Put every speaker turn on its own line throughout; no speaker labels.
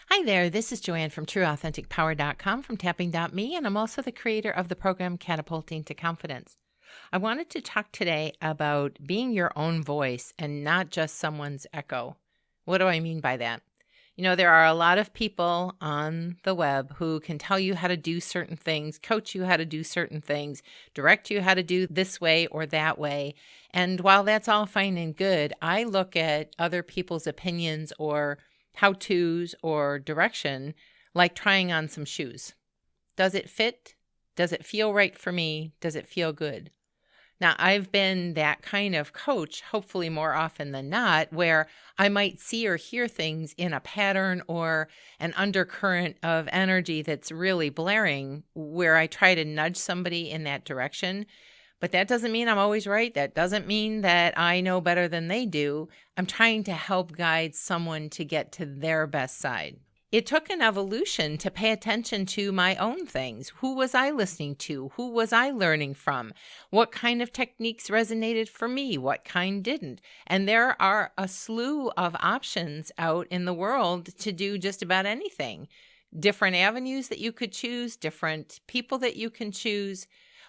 Hi there, this is Joanne from TrueAuthenticPower.com from Tapping.me, and I'm also the creator of the program Catapulting to Confidence. I wanted to talk today about being your own voice and not just someone's echo. What do I mean by that? There are a lot of people on the web who can tell you how to do certain things, coach you how to do certain things, direct you how to do this way or that way. And while that's all fine and good, I look at other people's opinions or how-tos or direction like trying on some shoes. Does it fit? Does it feel right for me? Does it feel good? Now, I've been that kind of coach, hopefully more often than not, where I might see or hear things in a pattern or an undercurrent of energy that's really blaring, where I try to nudge somebody in that direction. But that doesn't mean I'm always right. That doesn't mean that I know better than they do. I'm trying to help guide someone to get to their best side. It took an evolution to pay attention to my own things. Who was I listening to? Who was I learning from? What kind of techniques resonated for me? What kind didn't? And there are a slew of options out in the world to do just about anything. Different avenues that you could choose, different people that you can choose,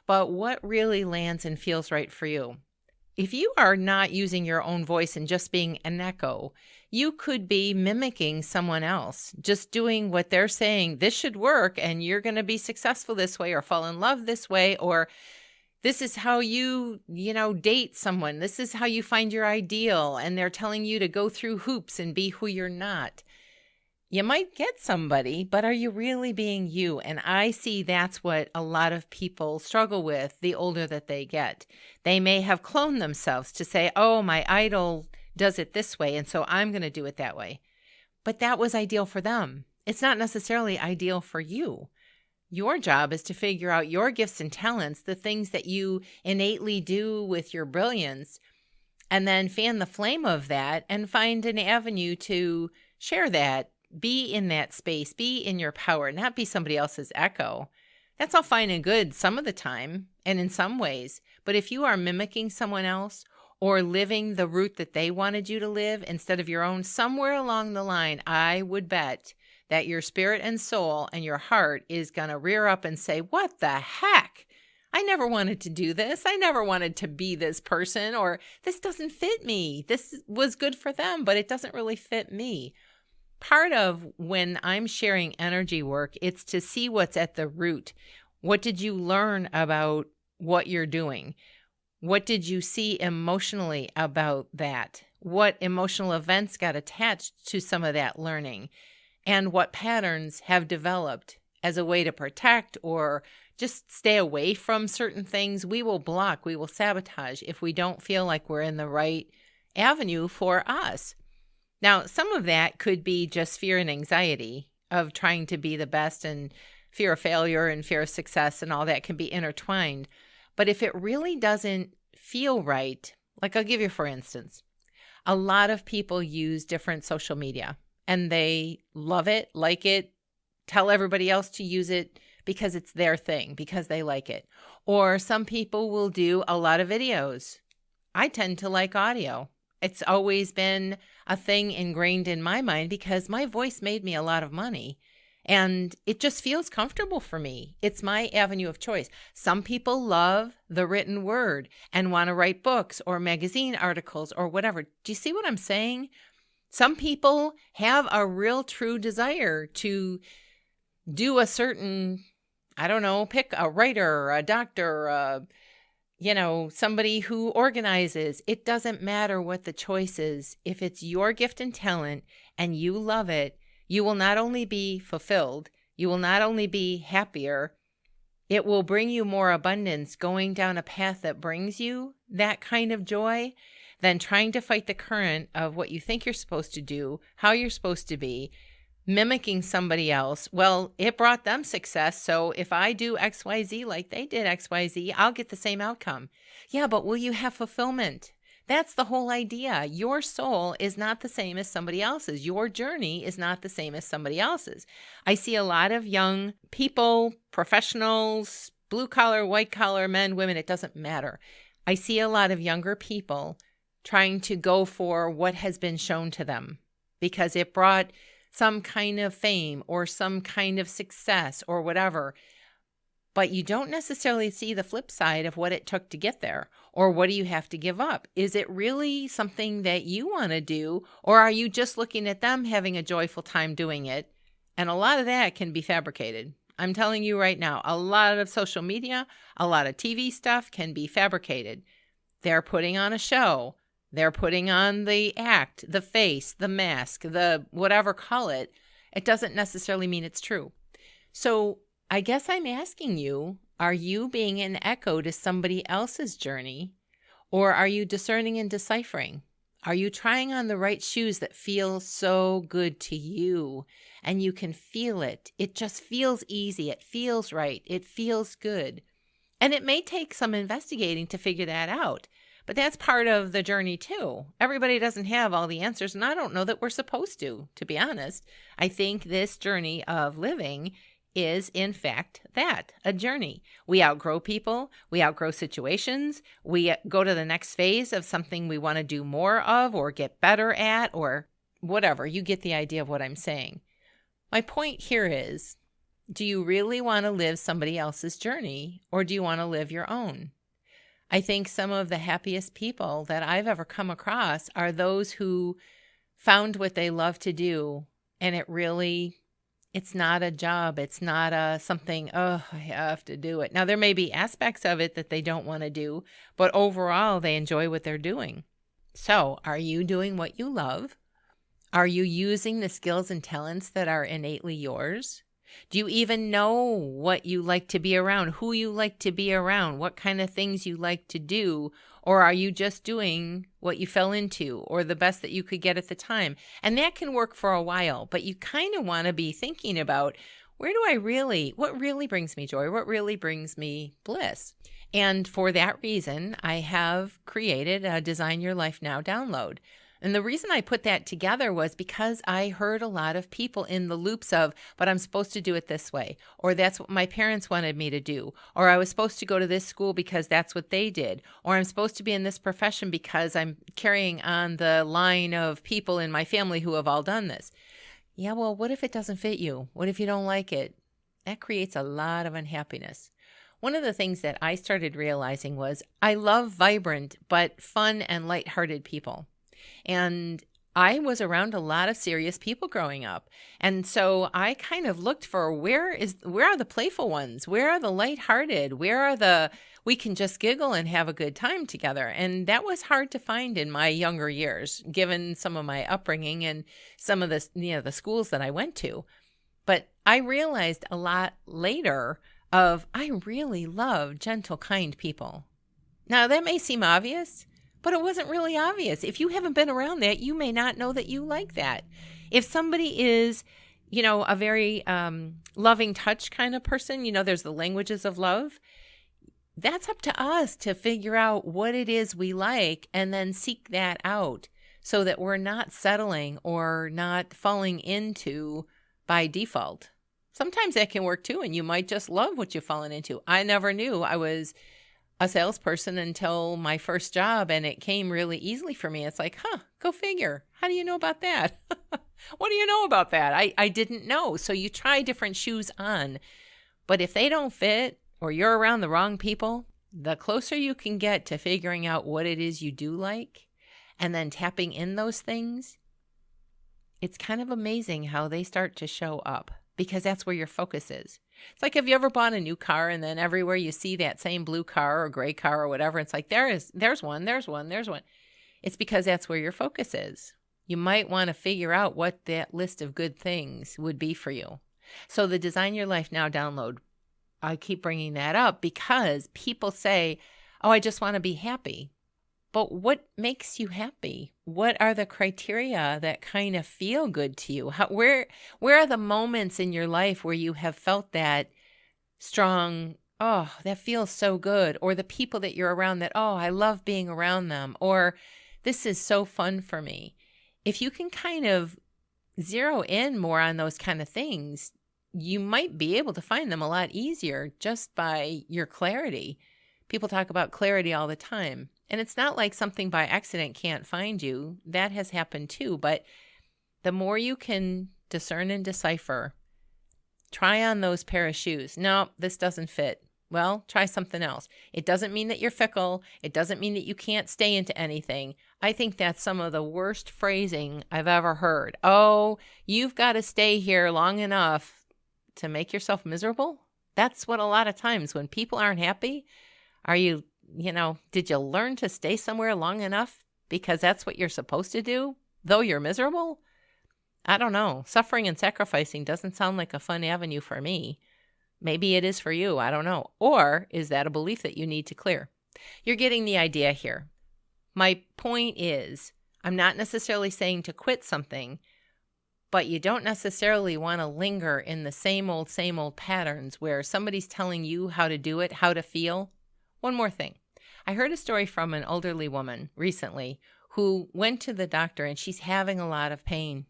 but what really lands and feels right for you? If you are not using your own voice and just being an echo, you could be mimicking someone else, just doing what they're saying, this should work and you're going to be successful this way or fall in love this way, or this is how you date someone. This is how you find your ideal. And they're telling you to go through hoops and be who you're not. You might get somebody, but are you really being you? And I see that's what a lot of people struggle with the older that they get. They may have cloned themselves to say, oh, my idol does it this way, and so I'm going to do it that way. But that was ideal for them. It's not necessarily ideal for you. Your job is to figure out your gifts and talents, the things that you innately do with your brilliance, and then fan the flame of that and find an avenue to share that. Be in that space, be in your power, not be somebody else's echo. That's all fine and good some of the time and in some ways. But if you are mimicking someone else or living the route that they wanted you to live instead of your own, somewhere along the line, I would bet that your spirit and soul and your heart is going to rear up and say, what the heck? I never wanted to do this. I never wanted to be this person, or this doesn't fit me. This was good for them, but it doesn't really fit me. Part of when I'm sharing energy work, it's to see what's at the root. What did you learn about what you're doing? What did you see emotionally about that? What emotional events got attached to some of that learning? And what patterns have developed as a way to protect or just stay away from certain things? We will block, we will sabotage if we don't feel like we're in the right avenue for us. Now, some of that could be just fear and anxiety of trying to be the best, and fear of failure and fear of success and all that can be intertwined. But if it really doesn't feel right, like I'll give you for instance, a lot of people use different social media and they love it, like it, tell everybody else to use it because it's their thing, because they like it. Or some people will do a lot of videos. I tend to like audio. It's always been a thing ingrained in my mind because my voice made me a lot of money and it just feels comfortable for me. It's my avenue of choice. Some people love the written word and want to write books or magazine articles or whatever. Do you see what I'm saying? Some people have a real true desire to do a certain, pick a writer, a doctor, somebody who organizes. It doesn't matter what the choice is. If it's your gift and talent and you love it, you will not only be fulfilled, you will not only be happier, it will bring you more abundance going down a path that brings you that kind of joy than trying to fight the current of what you think you're supposed to do, how you're supposed to be, mimicking somebody else. Well, it brought them success. So if I do XYZ like they did XYZ, I'll get the same outcome. Yeah, but will you have fulfillment? That's the whole idea. Your soul is not the same as somebody else's. Your journey is not the same as somebody else's. I see a lot of young people, professionals, blue collar, white collar, men, women, it doesn't matter. I see a lot of younger people trying to go for what has been shown to them because it brought some kind of fame or some kind of success or whatever, but you don't necessarily see the flip side of what it took to get there, or what do you have to give up? Is it really something that you want to do, or are you just looking at them having a joyful time doing it? And a lot of that can be fabricated. I'm telling you right now, a lot of social media, a lot of TV stuff can be fabricated. They're putting on a show. They're putting on the act, the face, the mask, the whatever, call it. It doesn't necessarily mean it's true. So I guess I'm asking you, are you being an echo to somebody else's journey, or are you discerning and deciphering? Are you trying on the right shoes that feel so good to you and you can feel it? It just feels easy. It feels right. It feels good. And it may take some investigating to figure that out, but that's part of the journey too. Everybody doesn't have all the answers, and I don't know that we're supposed to be honest. I think this journey of living is, in fact, that, a journey. We outgrow people, we outgrow situations, we go to the next phase of something we want to do more of or get better at or whatever. You get the idea of what I'm saying. My point here is, do you really want to live somebody else's journey, or do you want to live your own? I think some of the happiest people that I've ever come across are those who found what they love to do, and it's not a job. It's not something, oh, I have to do it. Now, there may be aspects of it that they don't want to do, but overall, they enjoy what they're doing. So, are you doing what you love? Are you using the skills and talents that are innately yours? Do you even know what you like to be around, who you like to be around, what kind of things you like to do? Or are you just doing what you fell into or the best that you could get at the time? And that can work for a while, but you kind of want to be thinking about, what really brings me joy? What really brings me bliss? And for that reason, I have created a Design Your Life Now download. And the reason I put that together was because I heard a lot of people in the loops of, but I'm supposed to do it this way, or that's what my parents wanted me to do, or I was supposed to go to this school because that's what they did, or I'm supposed to be in this profession because I'm carrying on the line of people in my family who have all done this. Yeah, well, what if it doesn't fit you? What if you don't like it? That creates a lot of unhappiness. One of the things that I started realizing was I love vibrant but fun and lighthearted people. And I was around a lot of serious people growing up. And so I kind of looked for where are the playful ones? Where are the lighthearted? Where are we can just giggle and have a good time together? And that was hard to find in my younger years, given some of my upbringing and some of the schools that I went to. But I realized a lot later I really love gentle, kind people. Now, that may seem obvious, but it wasn't really obvious. If you haven't been around that, you may not know that you like that. If somebody is, a very loving touch kind of person, there's the languages of love. That's up to us to figure out what it is we like and then seek that out so that we're not settling or not falling into by default. Sometimes that can work too, and you might just love what you've fallen into. I never knew I was a salesperson until my first job, and it came really easily for me. It's like, go figure. How do you know about that? What do you know about that? I didn't know. So you try different shoes on, but if they don't fit or you're around the wrong people, the closer you can get to figuring out what it is you do like and then tapping in those things, it's kind of amazing how they start to show up because that's where your focus is. It's like, have you ever bought a new car and then everywhere you see that same blue car or gray car or whatever, it's like, there's one. It's because that's where your focus is. You might want to figure out what that list of good things would be for you. So the Design Your Life Now download, I keep bringing that up because people say, oh, I just want to be happy. But what makes you happy? What are the criteria that kind of feel good to you? Where are the moments in your life where you have felt that strong, oh, that feels so good? Or the people that you're around that, oh, I love being around them. Or this is so fun for me. If you can kind of zero in more on those kind of things, you might be able to find them a lot easier just by your clarity. People talk about clarity all the time. And it's not like something by accident can't find you. That has happened too. But the more you can discern and decipher. Try on those pair of shoes. No, this doesn't fit. Well, try something else. It doesn't mean that you're fickle. It doesn't mean that you can't stay into anything. I think that's some of the worst phrasing I've ever heard. Oh, you've got to stay here long enough to make yourself miserable? That's what a lot of times when people aren't happy, did you learn to stay somewhere long enough because that's what you're supposed to do, though you're miserable? I don't know. Suffering and sacrificing doesn't sound like a fun avenue for me. Maybe it is for you. I don't know. Or is that a belief that you need to clear? You're getting the idea here. My point is, I'm not necessarily saying to quit something, but you don't necessarily want to linger in the same old patterns where somebody's telling you how to do it, how to feel. One more thing. I heard a story from an elderly woman recently who went to the doctor and she's having a lot of pain,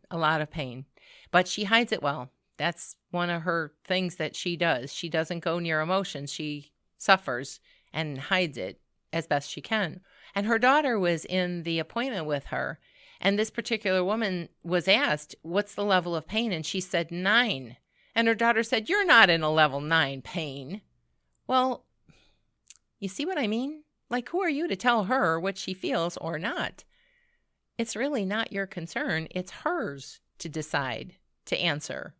but she hides it well. That's one of her things that she does. She doesn't go near emotions. She suffers and hides it as best she can. And her daughter was in the appointment with her, and this particular woman was asked, what's the level of pain? And she said 9. And her daughter said, you're not in a level 9 pain. Well, you see what I mean? Like, who are you to tell her what she feels or not? It's really not your concern. It's hers to decide, to answer.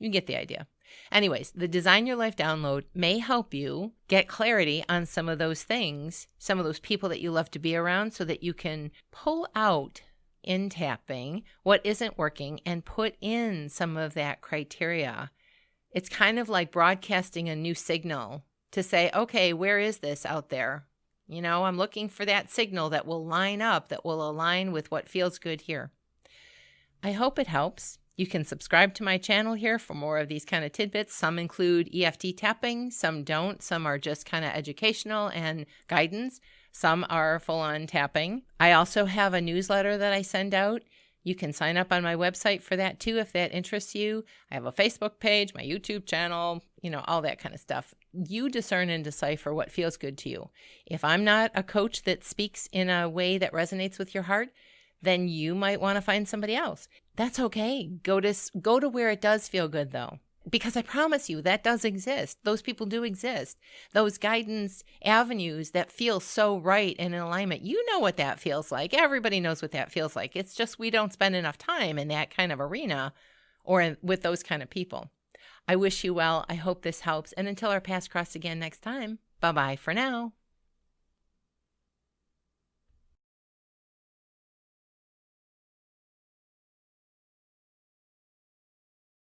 You get the idea. Anyways, the Design Your Life download may help you get clarity on some of those things, some of those people that you love to be around, so that you can pull out in tapping what isn't working and put in some of that criteria. It's kind of like broadcasting a new signal to say, okay, where is this out there? I'm looking for that signal that will line up, that will align with what feels good here. I hope it helps. You can subscribe to my channel here for more of these kind of tidbits. Some include EFT tapping, some don't. Some are just kind of educational and guidance. Some are full-on tapping. I also have a newsletter that I send out. You can sign up on my website for that too if that interests you. I have a Facebook page, my YouTube channel, all that kind of stuff. You discern and decipher what feels good to you. If I'm not a coach that speaks in a way that resonates with your heart, then you might want to find somebody else. That's okay. Go to where it does feel good though. Because I promise you that does exist. Those people do exist. Those guidance avenues that feel so right and in alignment. You know what that feels like. Everybody knows what that feels like. It's just we don't spend enough time in that kind of arena or with those kind of people. I wish you well. I hope this helps. And until our paths cross again next time, bye-bye for now.